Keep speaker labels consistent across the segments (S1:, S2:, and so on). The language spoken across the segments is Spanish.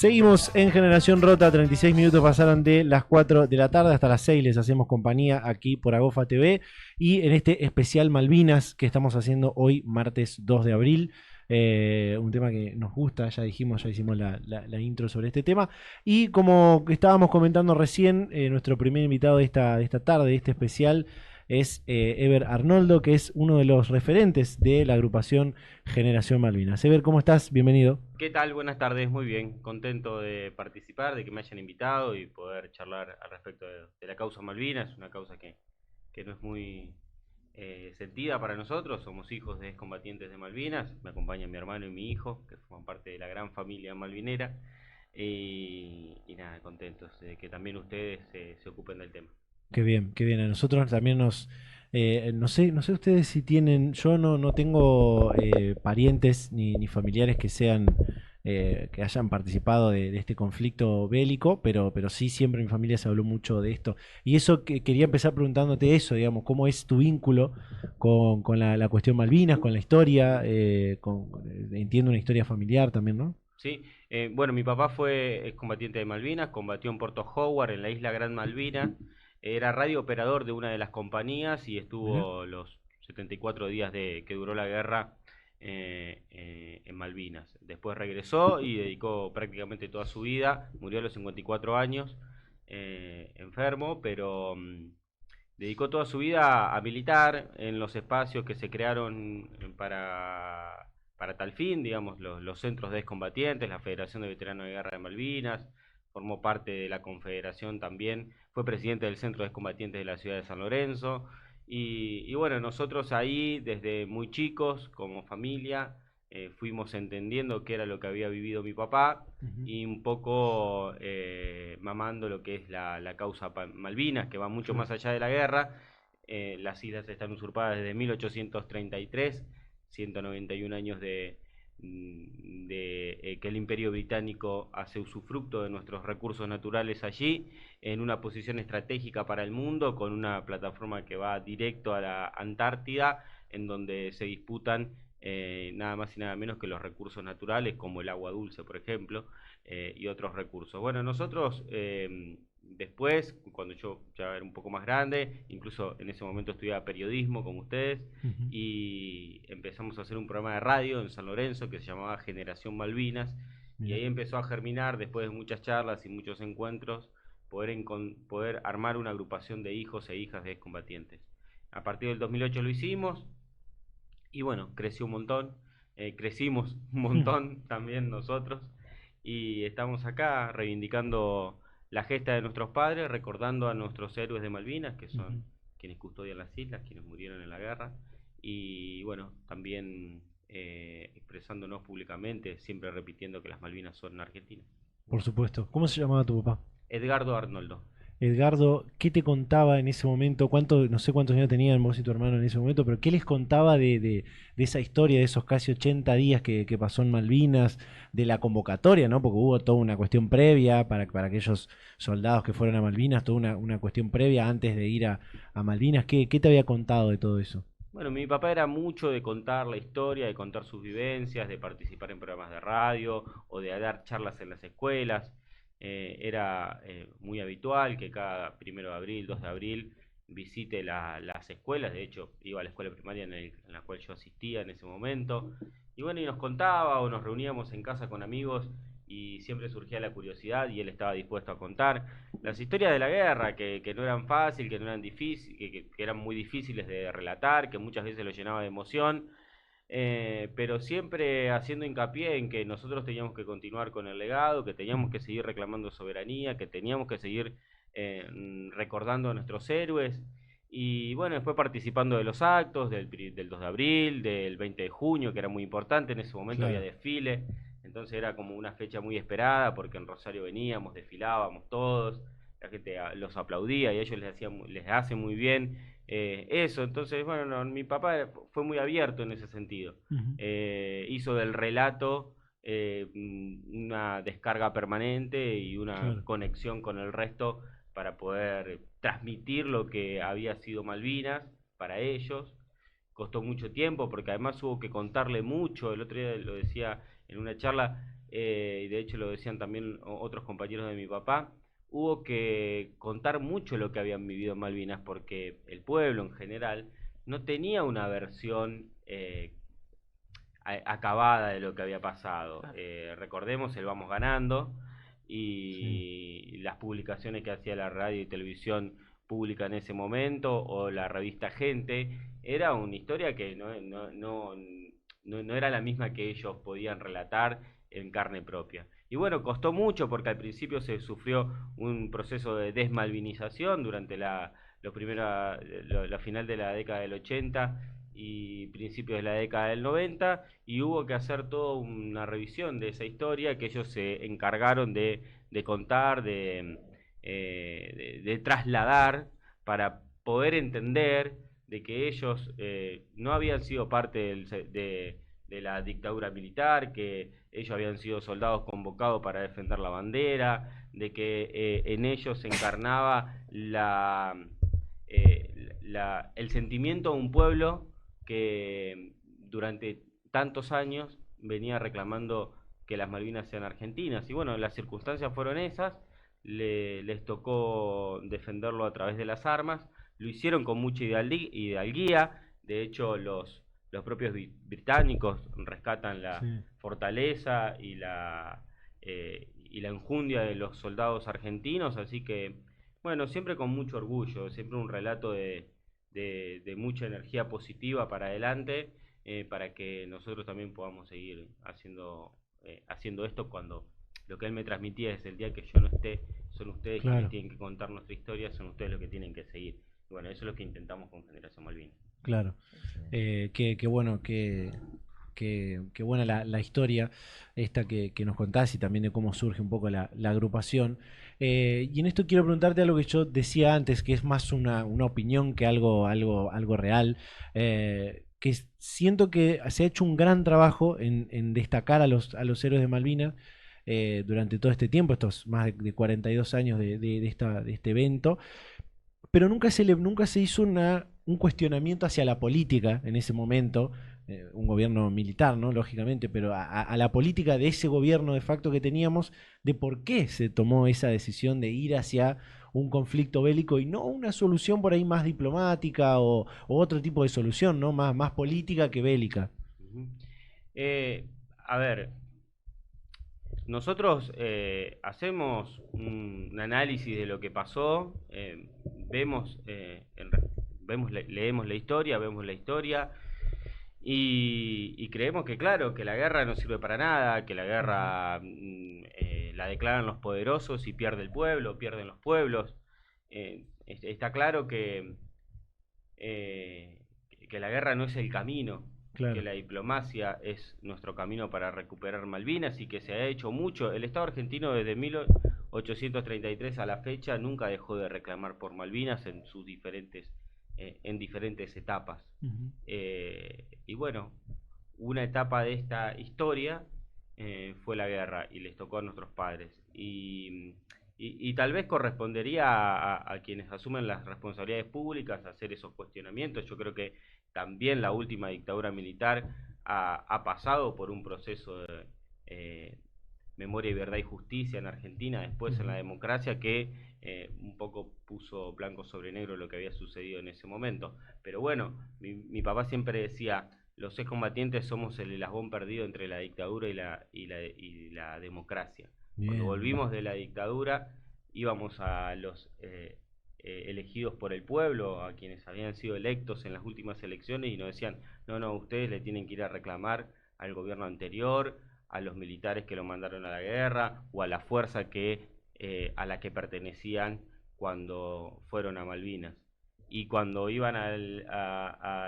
S1: Seguimos en Generación Rota, 36 minutos pasaron de las 4 de la tarde hasta las 6, les hacemos compañía aquí por Agofa TV y en este especial Malvinas que estamos haciendo hoy, martes 2 de abril. Un tema que nos gusta, ya dijimos, ya hicimos la intro sobre este tema. Y como estábamos comentando recién, nuestro primer invitado de esta tarde, de este especial, es Ever Arnoldo, que es uno de los referentes de la agrupación Generación Malvinas. Ever, ¿cómo estás? Bienvenido.
S2: ¿Qué tal? Buenas tardes, muy bien. Contento de participar, de que me hayan invitado y poder charlar al respecto de la causa Malvinas, una causa que no es muy sentida para nosotros. Somos hijos de excombatientes de Malvinas, me acompañan mi hermano y mi hijo, que forman parte de la gran familia malvinera. Y nada, contentos de que también ustedes se ocupen del tema.
S1: Qué bien, qué bien. A nosotros también nos... no sé ustedes si tienen... Yo no tengo parientes ni familiares que sean... que hayan participado de este conflicto bélico, pero sí siempre en mi familia se habló mucho de esto. Y eso que quería empezar preguntándote eso, digamos, ¿cómo es tu vínculo con la cuestión Malvinas, con la historia? Entiendo una historia familiar también, ¿no?
S2: Sí, bueno, mi papá fue excombatiente de Malvinas, combatió en Puerto Howard, en la isla Gran Malvina, era radio operador de una de las compañías y
S1: Mirá.
S2: estuvo los 74 días que duró la guerra en Malvinas. Después regresó y dedicó prácticamente toda su vida, murió a los 54 años, enfermo, pero dedicó toda su vida a militar en los espacios que se crearon para tal fin, digamos, los centros de excombatientes, la Federación de Veteranos de Guerra de Malvinas, formó parte de la Confederación también, fue presidente del Centro de Excombatientes de la ciudad de San Lorenzo, y bueno, nosotros ahí desde muy chicos, como familia, fuimos entendiendo qué era lo que había vivido mi papá
S1: Ujú.
S2: y un poco mamando lo que es la causa Malvinas, que va mucho
S1: Claro.
S2: más allá de la guerra. Las islas están usurpadas desde 1833, 191 años de que el Imperio Británico hace usufructo de nuestros recursos naturales allí, en una posición estratégica para el mundo, con una plataforma que va directo a la Antártida, en donde se disputan nada más y nada menos que los recursos naturales, como el agua dulce, por ejemplo, y otros recursos. Bueno, nosotros después, cuando yo ya era un poco más grande, incluso en ese momento estudiaba periodismo como ustedes,
S1: Ujú.
S2: y empezamos a hacer un programa de radio en San Lorenzo que se llamaba Generación Malvinas, y
S1: Mirá.
S2: ahí empezó a germinar, después de muchas charlas y muchos encuentros, poder armar una agrupación de hijos e hijas de excombatientes. A partir del 2008 lo hicimos, y bueno, creció un montón, crecimos un montón también nosotros, y estamos acá reivindicando la gesta de nuestros padres, recordando a nuestros héroes de Malvinas, que
S1: Ujú.
S2: son quienes custodian las islas, quienes murieron en la guerra, y bueno, también expresándonos públicamente, siempre repitiendo que las Malvinas son argentinas.
S1: Por supuesto. ¿Cómo se llamaba tu papá?
S2: Edgardo Arnoldo.
S1: Edgardo, ¿qué te contaba en ese momento? No sé cuántos años tenían vos y tu hermano en ese momento, pero ¿qué les contaba de esa historia, de esos casi 80 días que pasó en Malvinas, de la convocatoria, ¿no? Porque hubo toda una cuestión previa para aquellos soldados que fueron a Malvinas, toda una cuestión previa antes de ir a Malvinas. ¿Qué te había contado de todo eso?
S2: Bueno, mi papá era mucho de contar la historia, de contar sus vivencias, de participar en programas de radio o de dar charlas en las escuelas. Era muy habitual que cada 1 de abril, 2 de abril, visite las escuelas. De hecho, iba a la escuela primaria en la cual yo asistía en ese momento. Y bueno, y nos contaba o nos reuníamos en casa con amigos y siempre surgía la curiosidad y él estaba dispuesto a contar las historias de la guerra, que no eran fáciles, que no eran difíciles, que eran muy difíciles de relatar, que muchas veces lo llenaba de emoción, pero siempre haciendo hincapié en que nosotros teníamos que continuar con el legado, que teníamos que seguir reclamando soberanía, que teníamos que seguir recordando a nuestros héroes. Y bueno, después participando de los actos del 2 de abril, del 20 de junio, que era muy importante, en ese momento había
S1: Claro.
S2: desfile, entonces era como una fecha muy esperada porque en Rosario veníamos, desfilábamos todos, la gente los aplaudía y a ellos les hace muy bien eso. Entonces, bueno, no, mi papá fue muy abierto en ese sentido.
S1: Ujú.
S2: Hizo del relato una descarga permanente y una
S1: Claro.
S2: conexión con el resto para poder transmitir lo que había sido Malvinas para ellos. Costó mucho tiempo porque además hubo que contarle mucho, el otro día lo decía en una charla, y de hecho lo decían también otros compañeros de mi papá, hubo que contar mucho lo que habían vivido en Malvinas, porque el pueblo en general no tenía una versión acabada de lo que había pasado. Recordemos el Vamos Ganando y las publicaciones que hacía la radio y televisión pública en ese momento, o la revista Gente. Era una historia que no era la misma que ellos podían relatar en carne propia. Y bueno, costó mucho porque al principio se sufrió un proceso de desmalvinización durante la final de la década del 80 y principios de la década del 90, y hubo que hacer toda una revisión de esa historia que ellos se encargaron de contar, de trasladar, para poder entender de que ellos no habían sido parte de la dictadura militar, que ellos habían sido soldados convocados para defender la bandera, de que en ellos se encarnaba el sentimiento de un pueblo que durante tantos años venía reclamando que las Malvinas sean argentinas. Y bueno, las circunstancias fueron esas, les tocó defenderlo a través de las armas, lo hicieron con mucha hidalguía. De hecho los propios británicos rescatan la
S1: Sí.
S2: fortaleza y la enjundia de los soldados argentinos, así que bueno, siempre con mucho orgullo, siempre un relato de mucha energía positiva para adelante, para que nosotros también podamos seguir haciendo esto, cuando lo que él me transmitía es: el día que yo no esté, son ustedes quienes
S1: Claro,
S2: tienen que contar nuestra historia, son ustedes los que tienen que seguir. Y bueno, eso es lo que intentamos con Generación Malvinas.
S1: claro.
S3: Excelente.
S1: Qué bueno, qué buena la historia esta que nos contás, y también de cómo surge un poco la agrupación. Y en esto quiero preguntarte algo que yo decía antes, que es más una opinión que algo real. Siento que se ha hecho un gran trabajo en destacar a los héroes de Malvinas durante todo este tiempo, estos más de 42 años de este evento, pero nunca se hizo un cuestionamiento hacia la política en ese momento, un gobierno militar, ¿no? Lógicamente, pero a la política de ese gobierno de facto que teníamos, de por qué se tomó esa decisión de ir hacia un conflicto bélico y no una solución por ahí más diplomática o otro tipo de solución, ¿no? Más política que bélica.
S2: Ujú. A ver, nosotros hacemos un análisis de lo que pasó, vemos, leemos la historia, vemos la historia, y creemos que, claro, que la guerra no sirve para nada, que la guerra la declaran los poderosos y pierde el pueblo, pierden los pueblos. Está claro eh, que la guerra no es el camino, que
S1: Claro.
S2: la diplomacia es nuestro camino para recuperar Malvinas, y que se ha hecho mucho. El Estado argentino desde 1833 a la fecha nunca dejó de reclamar por Malvinas en diferentes etapas.
S1: Ujú.
S2: Y bueno, una etapa de esta historia fue la guerra, y les tocó a nuestros padres. Y tal vez correspondería a quienes asumen las responsabilidades públicas hacer esos cuestionamientos. Yo creo que también la última dictadura militar ha pasado por un proceso de memoria y verdad y justicia en Argentina, después en la
S1: Ujú.
S2: democracia, que un poco puso blanco sobre negro lo que había sucedido en ese momento. Pero bueno, mi papá siempre decía: los excombatientes somos el eslabón perdido entre la dictadura y la democracia. Cuando
S1: Bien, bien.
S2: volvimos de la dictadura, íbamos a los elegidos por el pueblo, a quienes habían sido electos en las últimas elecciones, y nos decían: no, no, ustedes le tienen que ir a reclamar al gobierno anterior, a los militares que lo mandaron a la guerra, o a la fuerza a la que pertenecían cuando fueron a Malvinas. Y cuando iban a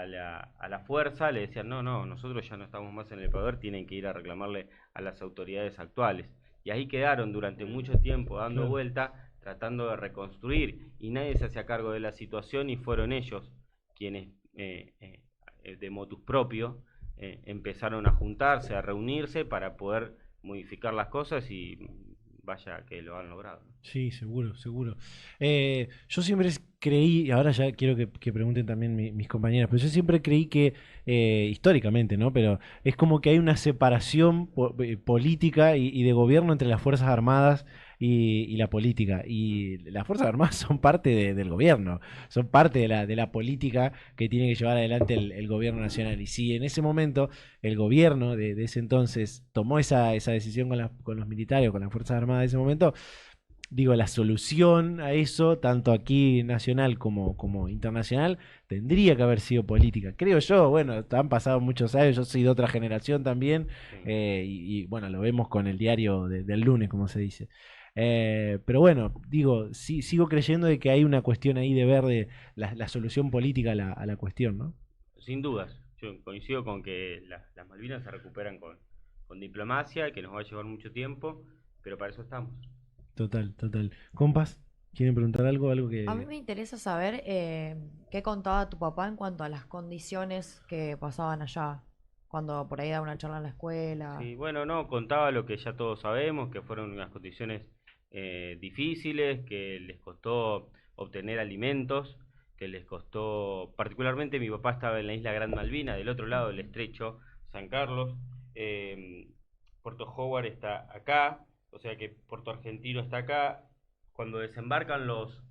S2: la fuerza, le decían: no, no, nosotros ya no estamos más en el poder, tienen que ir a reclamarle a las autoridades actuales. Y ahí quedaron durante mucho tiempo dando
S1: Claro.
S2: vuelta, tratando de reconstruir, y nadie se hacía cargo de la situación, y fueron ellos quienes, de motus propio, empezaron a juntarse, a reunirse para poder modificar las cosas, y vaya que lo han logrado.
S1: Sí, seguro, seguro. Yo siempre creí, y ahora ya quiero que pregunten también mis compañeras, pero yo siempre creí que, históricamente, ¿no? Pero es como que hay una separación política y de gobierno entre las Fuerzas Armadas y la política. Y las Fuerzas Armadas son parte del gobierno, son parte de la política que tiene que llevar adelante el gobierno nacional. Y si en ese momento el gobierno de ese entonces tomó esa decisión con los militares o con las Fuerzas Armadas de ese momento, digo, la solución a eso, tanto aquí nacional como internacional, tendría que haber sido política. Creo yo, bueno, han pasado muchos años, yo soy de otra generación también,
S2: Sí.
S1: bueno, lo vemos con el diario del lunes, como se dice. Pero bueno, digo, sí, sigo creyendo de que hay una cuestión ahí de ver de la solución política a la cuestión, ¿no?
S2: Sin dudas, yo coincido con que las Malvinas se recuperan con diplomacia, que nos va a llevar mucho tiempo, pero para eso estamos.
S1: Total, total. Compas, ¿quieren preguntar algo? Algo
S3: A mí
S1: que...
S3: me interesa saber qué contaba tu papá en cuanto a las condiciones que pasaban allá, cuando por ahí daba una charla en la escuela.
S2: Sí, bueno, no, contaba lo que ya todos sabemos, que fueron unas condiciones difíciles, que les costó obtener alimentos, que les costó, particularmente mi papá estaba en la isla Gran Malvina, del otro lado del estrecho, San Carlos, eh, Puerto Howard está acá, o sea que Puerto Argentino está acá. Cuando desembarcan los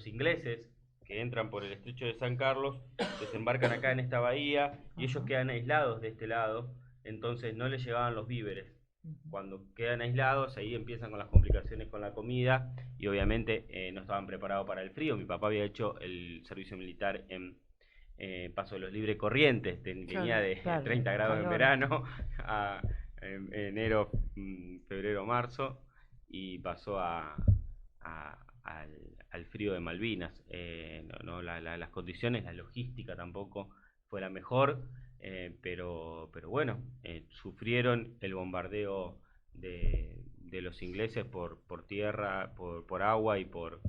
S2: ingleses, que entran por el estrecho de San Carlos, desembarcan acá en esta bahía y ellos
S3: Ajá.
S2: quedan aislados de este lado, entonces no les llegaban los víveres.
S3: Ujú.
S2: Cuando quedan aislados, ahí empiezan con las complicaciones con la comida y obviamente no estaban preparados para el frío. Mi papá había hecho el servicio militar en Paso de los Libre Corrientes, venía
S3: Claro,
S2: de
S3: claro,
S2: 30 grados en
S3: calor.
S2: verano a enero, febrero, marzo y pasó al frío de Malvinas. Las condiciones, la logística tampoco fue la mejor, pero bueno, sufrieron el bombardeo de los ingleses por tierra, por agua y por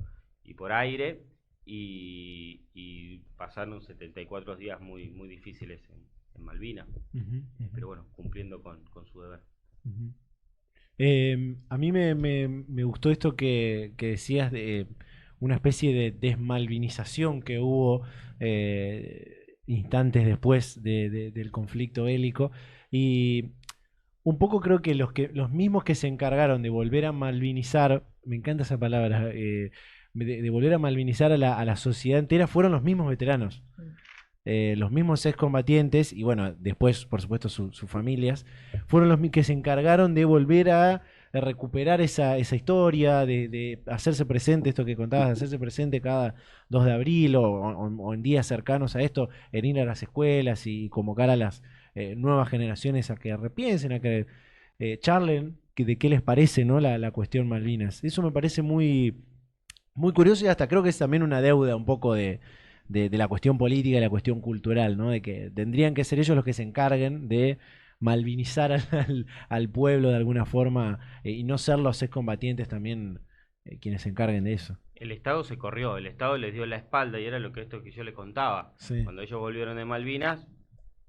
S2: aire, y pasaron 74 días muy difíciles en Malvinas,
S1: Ujú, ujú,
S2: pero bueno, cumpliendo con su deber.
S1: ujú. A mí me gustó esto que decías de una especie de desmalvinización que hubo instantes después del conflicto bélico. Y un poco creo que los mismos que se encargaron de volver a malvinizar, me encanta esa palabra, de volver a malvinizar a la sociedad entera, fueron los mismos veteranos,
S3: Mm.
S1: los mismos excombatientes y bueno, después por supuesto sus familias, fueron los que se encargaron de volver a recuperar esa historia, de hacerse presente, esto que contabas, de hacerse presente cada 2 de abril o en días cercanos a esto, en ir a las escuelas y convocar a las nuevas generaciones a que repiensen, a que charlen de qué les parece, ¿no? la cuestión Malvinas. Eso me parece muy curioso y hasta creo que es también una deuda un poco de la cuestión política y la cuestión cultural, ¿no? De que tendrían que ser ellos los que se encarguen de malvinizar al pueblo de alguna forma y no ser los excombatientes también quienes se encarguen de eso.
S2: El Estado se corrió, el Estado les dio la espalda y era esto que yo les contaba.
S1: Sí.
S2: Cuando ellos volvieron de Malvinas,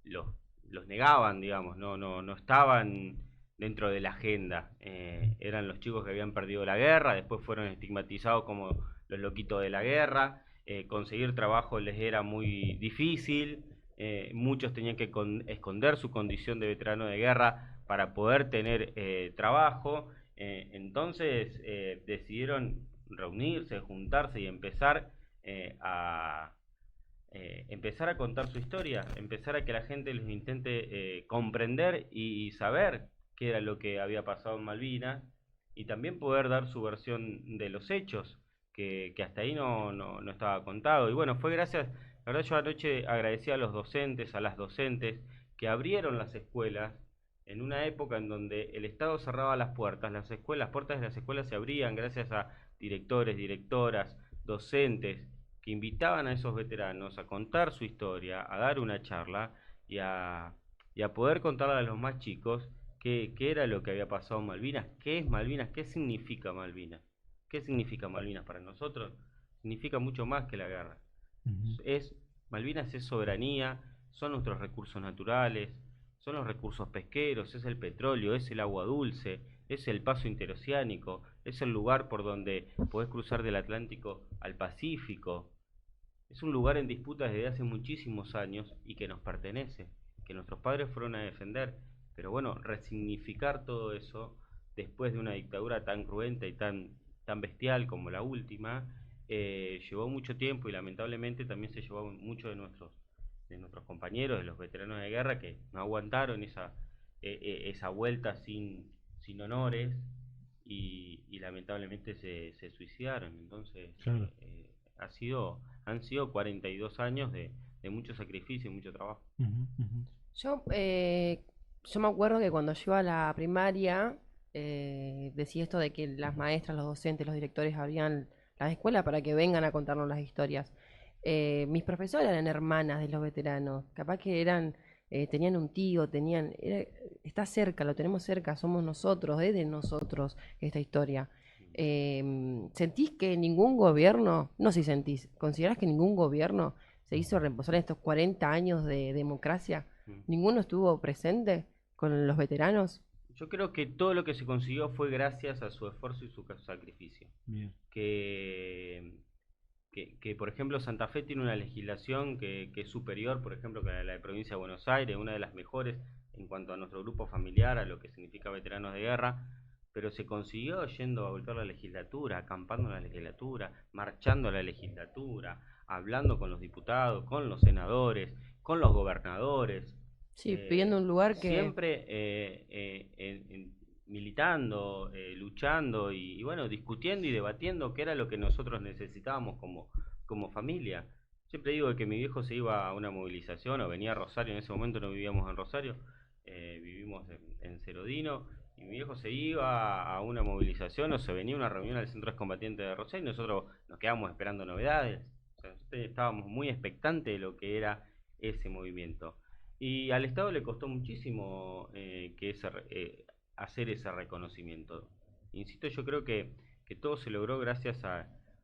S2: los, los negaban, digamos, no estaban dentro de la agenda. Eran los chicos que habían perdido la guerra, después fueron estigmatizados como los loquitos de la guerra, conseguir trabajo les era muy difícil, muchos tenían que esconder su condición de veterano de guerra para poder tener trabajo. Entonces decidieron reunirse, juntarse y eh, a empezar a contar su historia, empezar a que la gente los intente comprender y saber qué era lo que había pasado en Malvinas y también poder dar su versión de los hechos, que hasta ahí no estaba contado. Y bueno, fue gracias, la verdad yo anoche agradecí a los docentes, a las docentes, que abrieron las escuelas en una época en donde el Estado cerraba las puertas, las puertas de las escuelas se abrían gracias a directores, directoras, docentes, que invitaban a esos veteranos a contar su historia, a dar una charla y a poder contarle a los más chicos qué era lo que había pasado en Malvinas, qué es Malvinas, qué significa Malvinas. ¿Qué significa Malvinas para nosotros? Significa mucho más que la guerra.
S1: Ujú,
S2: Es, Malvinas es soberanía, son nuestros recursos naturales, son los recursos pesqueros, es el petróleo, es el agua dulce, es el paso interoceánico, es el lugar por donde podés cruzar del Atlántico al Pacífico. Es un lugar en disputa desde hace muchísimos años y que nos pertenece, que nuestros padres fueron a defender. Pero bueno, resignificar todo eso después de una dictadura tan cruenta y tan bestial como la última, llevó mucho tiempo y lamentablemente también se llevó mucho de nuestros compañeros, de los veteranos de guerra que no aguantaron esa vuelta sin honores y lamentablemente se suicidaron. Entonces,
S1: Claro.
S2: han sido 42 años de mucho sacrificio y mucho trabajo.
S1: Ujú, ujú.
S4: Yo, yo me acuerdo que cuando yo iba a la primaria, decía esto de que las maestras, los docentes, los directores abrían las escuelas para que vengan a contarnos las historias. Mis profesoras eran hermanas de los veteranos, capaz que tenían un tío, está cerca, lo tenemos cerca, somos nosotros, es de nosotros esta historia. ¿Sentís que ningún gobierno, no sé si sentís, considerás que ningún gobierno se hizo reemplazar en estos 40 años de democracia?
S2: Mm.
S4: ¿Ninguno estuvo presente con los veteranos?
S2: Yo creo que todo lo que se consiguió fue gracias a su esfuerzo y su sacrificio.
S1: Bien.
S2: Que, por ejemplo, Santa Fe tiene una legislación que es superior, por ejemplo, que la de Provincia de Buenos Aires, una de las mejores en cuanto a nuestro grupo familiar, a lo que significa veteranos de guerra, pero se consiguió yendo a golpear la legislatura, acampando en la legislatura, marchando a la legislatura, hablando con los diputados, con los senadores, con los gobernadores,
S4: Sí, pidiendo un lugar que...
S2: siempre militando, luchando y bueno, discutiendo y debatiendo qué era lo que nosotros necesitábamos como familia. Siempre digo que mi viejo se iba a una movilización o venía a Rosario, en ese momento no vivíamos en Rosario, vivimos en Cerodino, y mi viejo se iba a una movilización o se venía a una reunión al Centro Excombatiente de Rosario y nosotros nos quedábamos esperando novedades. O sea, nosotros estábamos muy expectantes de lo que era ese movimiento. Y al Estado le costó muchísimo hacer ese reconocimiento. Insisto, yo creo que todo se logró gracias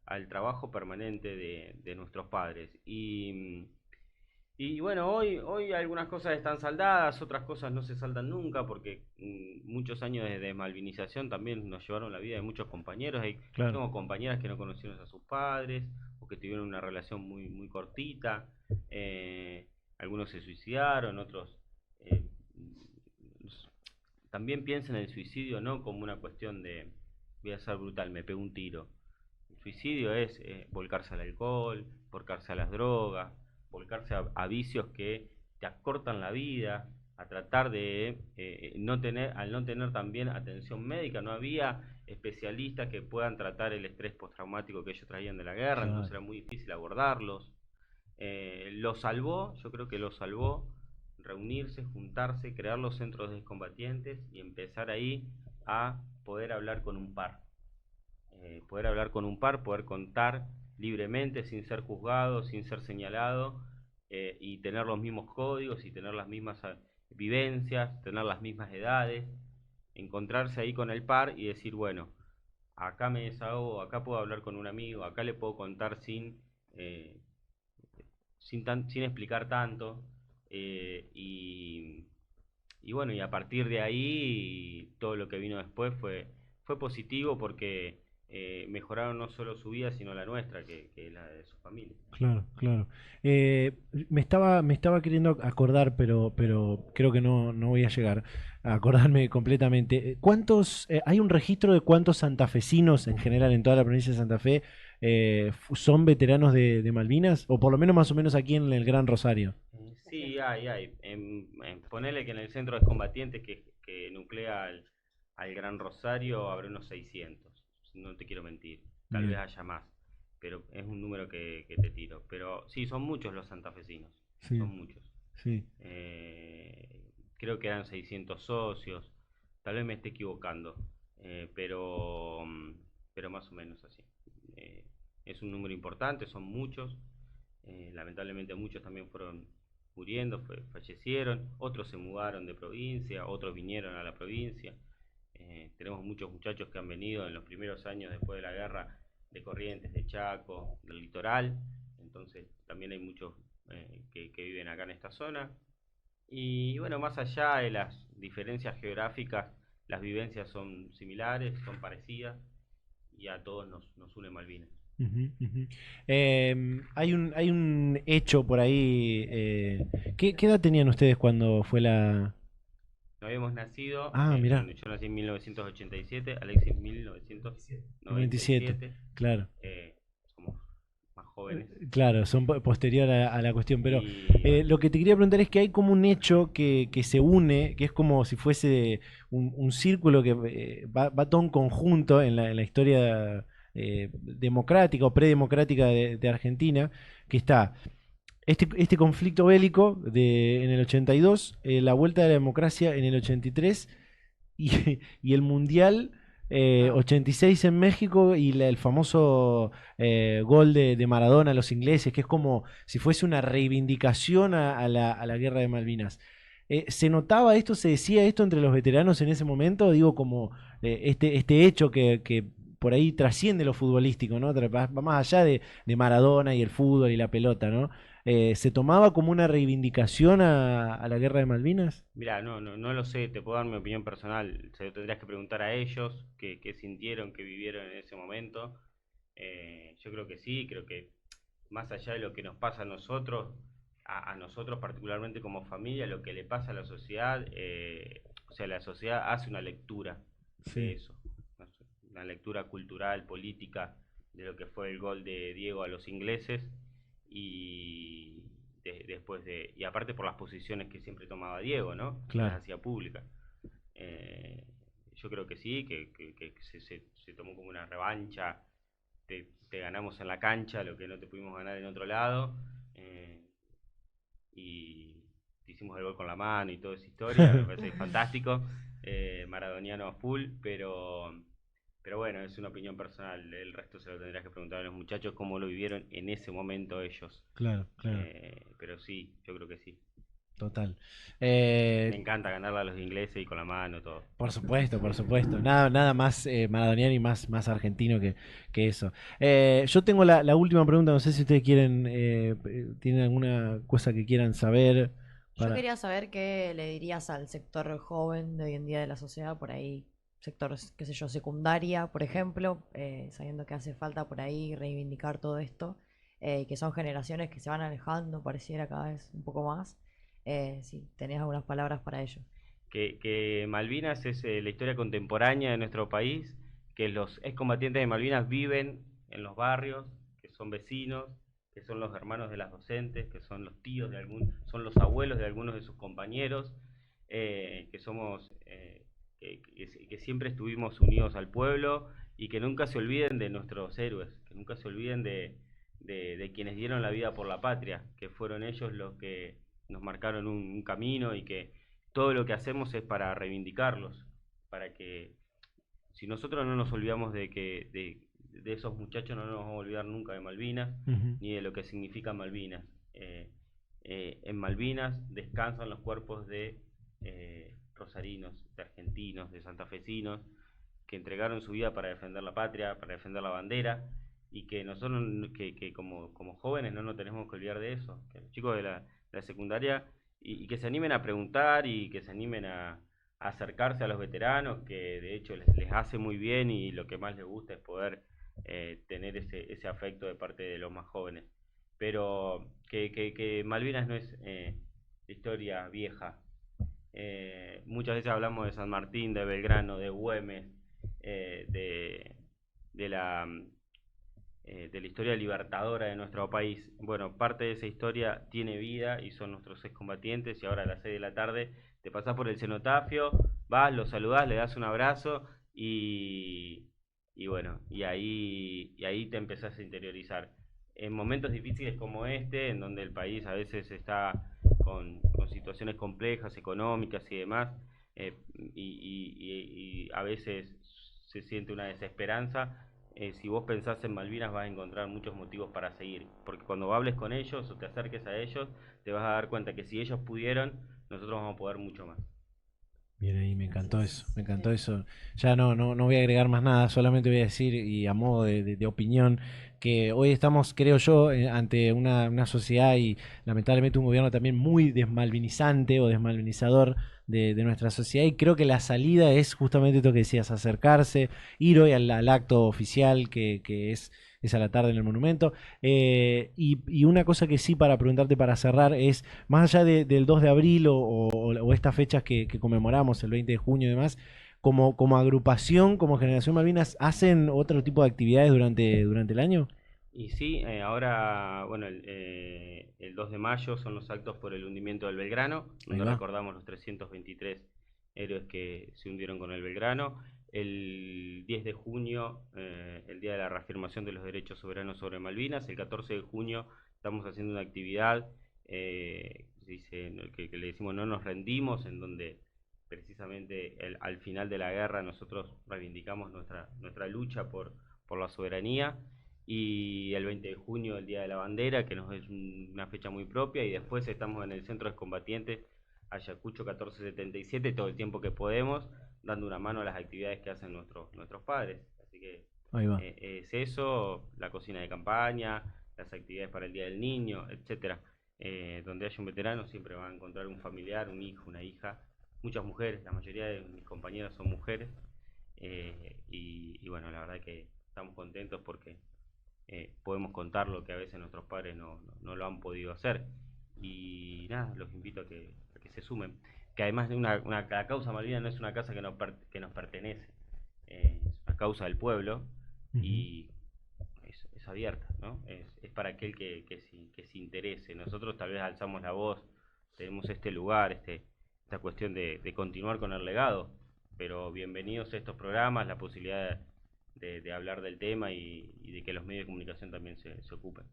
S2: al trabajo permanente de nuestros padres. Y bueno, hoy algunas cosas están saldadas, otras cosas no se saldan nunca, porque muchos años de desmalvinización también nos llevaron la vida de muchos compañeros.
S1: Claro.
S2: Tengo compañeras que no conocieron a sus padres, o que tuvieron una relación muy cortita. Algunos se suicidaron, otros eh, también piensan en el suicidio no como una cuestión de, voy a ser brutal, me pego un tiro. El suicidio es volcarse al alcohol, volcarse a las drogas, volcarse a vicios que te acortan la vida, a tratar de al no tener también atención médica, no había especialistas que puedan tratar el estrés postraumático que ellos traían de la guerra,
S1: Claro.
S2: entonces era muy difícil abordarlos. Lo salvó, yo creo que lo salvó reunirse, juntarse, crear los centros de combatientes y empezar ahí a poder hablar con un par. Poder hablar con un par, poder contar libremente, sin ser juzgado, sin ser señalado, y tener los mismos códigos y tener las mismas vivencias, tener las mismas edades, encontrarse ahí con el par y decir, bueno, acá me desahogo, acá puedo hablar con un amigo, acá le puedo contar sin explicar tanto, y bueno, y a partir de ahí todo lo que vino después fue positivo porque mejoraron no solo su vida, sino la nuestra, que es la de su familia.
S1: Claro, claro. Me estaba queriendo acordar, pero creo que no voy a llegar a acordarme completamente. ¿Hay un registro de cuántos santafesinos en general en toda la provincia de Santa Fe son veteranos de Malvinas? O por lo menos más o menos aquí en el Gran Rosario.
S2: Sí, hay. Ponele que en el centro de combatientes que nuclea al Gran Rosario habrá unos 600. No te quiero mentir. Tal
S1: Bien.
S2: vez haya más. Pero es un número que te tiro. Pero sí, son muchos los santafesinos.
S1: Sí,
S2: Son muchos.
S1: sí.
S2: Creo que eran 600 socios. Tal vez me esté equivocando. Pero más o menos así. Es un número importante, son muchos. Lamentablemente muchos también fueron muriendo, fallecieron, otros se mudaron de provincia, otros vinieron a la provincia. Tenemos muchos muchachos que han venido en los primeros años después de la guerra de Corrientes, de Chaco, del litoral, entonces también hay muchos que viven acá en esta zona. Y bueno, más allá de las diferencias geográficas, las vivencias son similares, son parecidas. a todos nos une Malvinas.
S1: Ujú, ujú. Hay un hecho por ahí. ¿Qué edad tenían ustedes cuando fue la...?
S2: No habíamos nacido,
S1: Ah, mirá,
S2: yo nací en 1987, Alexis en
S1: 97,
S2: 1997,
S1: claro.
S2: somos más jóvenes.
S1: Claro, son posterior a la cuestión, pero
S2: Y bueno,
S1: lo que te quería preguntar es que hay como un hecho que se une, que es como si fuese un círculo que va todo en conjunto en la historia democrática o predemocrática de Argentina, que está este conflicto bélico en el 82, la vuelta de la democracia en el 83 y el Mundial
S3: Ah,
S1: 86 en México y el famoso gol de Maradona a los ingleses, que es como si fuese una reivindicación a la guerra de Malvinas. ¿Se notaba esto, se decía esto entre los veteranos en ese momento? Digo, como este hecho que por ahí trasciende lo futbolístico, ¿no? Va más allá de Maradona y el fútbol y la pelota, ¿no? ¿Se tomaba como una reivindicación a la guerra de Malvinas?
S2: mira, no lo sé, te puedo dar mi opinión personal, se lo tendrías que preguntar a ellos, qué sintieron, qué vivieron en ese momento. Yo creo que sí, creo que más allá de lo que nos pasa a nosotros, a nosotros particularmente como familia, lo que le pasa a la sociedad, o sea, la sociedad hace una lectura de
S1: Sí,
S2: eso, no sé, una lectura cultural, política, de lo que fue el gol de Diego a los ingleses y después y aparte por las posiciones que siempre tomaba Diego, ¿no? Que las
S1: claro.
S2: hacía públicas. Eh, yo creo que sí, que se tomó como una revancha, te ganamos en la cancha lo que no te pudimos ganar en otro lado, eh, y te hicimos el gol con la mano y toda esa historia, me parece fantástico, maradoniano a full, pero bueno, es una opinión personal, el resto se lo tendrías que preguntar a los muchachos cómo lo vivieron en ese momento ellos.
S1: Claro, claro,
S2: Pero sí, yo creo que sí.
S1: total.
S2: Me
S1: Eh,
S2: encanta ganarle a los ingleses y con la mano, todo.
S1: por supuesto, por supuesto. Nada más maradoniano y más argentino que eso. Yo tengo la última pregunta, no sé si ustedes tienen alguna cosa que quieran saber
S3: yo
S1: para...
S3: quería saber qué le dirías al sector joven de hoy en día de la sociedad, por ahí, sector, qué sé yo, secundaria, por ejemplo, sabiendo que hace falta por ahí reivindicar todo esto, y que son generaciones que se van alejando, pareciera cada vez un poco más. Si tenés algunas palabras para ello.
S2: Que Malvinas es la historia contemporánea de nuestro país, que los excombatientes de Malvinas viven en los barrios, que son vecinos, que son los hermanos de las docentes, que son los tíos de son los abuelos de algunos de sus compañeros, que somos, que siempre estuvimos unidos al pueblo y que nunca se olviden de nuestros héroes, que nunca se olviden de quienes dieron la vida por la patria, que fueron ellos los que nos marcaron un camino y que todo lo que hacemos es para reivindicarlos, para que si nosotros no nos olvidamos de esos muchachos, no nos vamos a olvidar nunca de Malvinas,
S1: Ujú.
S2: ni de lo que significa Malvinas. En Malvinas descansan los cuerpos de rosarinos, de argentinos, de santafesinos, que entregaron su vida para defender la patria, para defender la bandera, y que nosotros, que como jóvenes no nos tenemos que olvidar de eso, que los chicos de la secundaria, y que se animen a preguntar y que se animen a acercarse a los veteranos, que de hecho les hace muy bien y lo que más les gusta es poder tener ese afecto de parte de los más jóvenes. Pero que Malvinas no es historia vieja. Muchas veces hablamos de San Martín, de Belgrano, de Güemes, eh, de, de la de la historia libertadora de nuestro país. Bueno, parte de esa historia tiene vida y son nuestros excombatientes y ahora a las 6 de la tarde te pasás por el cenotafio, vas, los saludás, le das un abrazo y bueno, y ahí te empezás a interiorizar. En momentos difíciles como este, en donde el país a veces está con situaciones complejas, económicas y demás, y a veces se siente una desesperanza, si vos pensás en Malvinas vas a encontrar muchos motivos para seguir, porque cuando hables con ellos o te acerques a ellos, te vas a dar cuenta que si ellos pudieron, nosotros vamos a poder mucho más.
S1: Bien ahí, me encantó
S3: Entonces,
S1: eso, me encantó eso. Ya no voy a agregar más nada, solamente voy a decir, y a modo de opinión, que hoy estamos, creo yo, ante una sociedad y lamentablemente un gobierno también muy desmalvinizante o desmalvinizador de nuestra sociedad, y creo que la salida es justamente esto que decías, acercarse, ir hoy al acto oficial que es a la tarde en el monumento. Y una cosa que sí, para preguntarte para cerrar, es, más allá del 2 de abril o estas fechas que conmemoramos, el 20 de junio y demás, como agrupación, como Generación Malvinas, ¿hacen otro tipo de actividades durante el año?
S2: Y sí, ahora, bueno, el 2 de mayo son los actos por el hundimiento del Belgrano,
S1: Ahí
S2: donde
S1: va.
S2: recordamos los 323 héroes que se hundieron con el Belgrano. El 10 de junio, el día de la reafirmación de los derechos soberanos sobre Malvinas. El 14 de junio estamos haciendo una actividad que le decimos No nos rendimos, en donde precisamente al final de la guerra nosotros reivindicamos nuestra lucha por la soberanía. Y el 20 de junio, el Día de la Bandera, que nos es una fecha muy propia, y después estamos en el Centro de Combatientes Ayacucho 1477 todo el tiempo que podemos, dando una mano a las actividades que hacen nuestros padres. Así que
S1: Ahí va.
S2: es eso, la cocina de campaña, las actividades para el Día del Niño, etcétera. Donde haya un veterano siempre va a encontrar un familiar, un hijo, una hija, muchas mujeres, la mayoría de mis compañeras son mujeres, y bueno, la verdad que estamos contentos porque podemos contar lo que a veces nuestros padres no lo han podido hacer. Y nada, los invito a que se sumen. Que además de la causa Malvinas no es una causa que nos pertenece, es una causa del pueblo
S1: Ujú.
S2: y es abierta, ¿no? Es para aquel que se interese. Nosotros tal vez alzamos la voz, tenemos este lugar, esta cuestión de continuar con el legado, pero bienvenidos a estos programas, la posibilidad de hablar del tema y de que los medios de comunicación también se ocupen.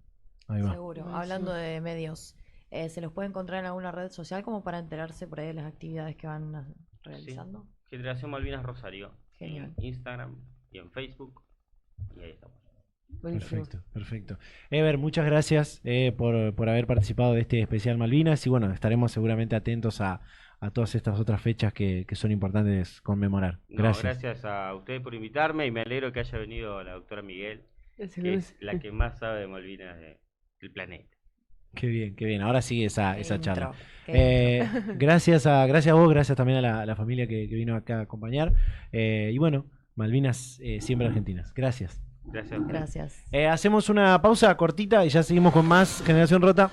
S1: Ahí va.
S3: seguro.
S4: Buenísimo.
S3: Hablando de medios, ¿se los puede encontrar en alguna red social como para enterarse por ahí de las actividades que van
S2: Sí.
S3: realizando?
S2: Generación Malvinas Rosario,
S3: Genial.
S2: en Instagram y en Facebook, y ahí estamos.
S4: Buenísimo.
S1: Perfecto, perfecto. Ever, muchas gracias por haber participado de este especial Malvinas y bueno, estaremos seguramente atentos a todas estas otras fechas que son importantes conmemorar.
S2: No,
S1: Gracias.
S2: gracias a ustedes por invitarme y me alegro que haya venido la doctora Miguel,
S4: Ese
S2: que
S4: Luis.
S2: es la que más sabe de Malvinas del planeta.
S1: Qué bien, qué bien. Ahora sigue
S3: Qué
S1: esa charla.
S3: intro, qué
S1: Gracias a vos, gracias también a la familia que vino acá a acompañar. Y bueno, Malvinas siempre argentinas. Gracias.
S2: Gracias a ustedes.
S3: Gracias.
S1: Hacemos una pausa cortita y ya seguimos con más Generación Rota.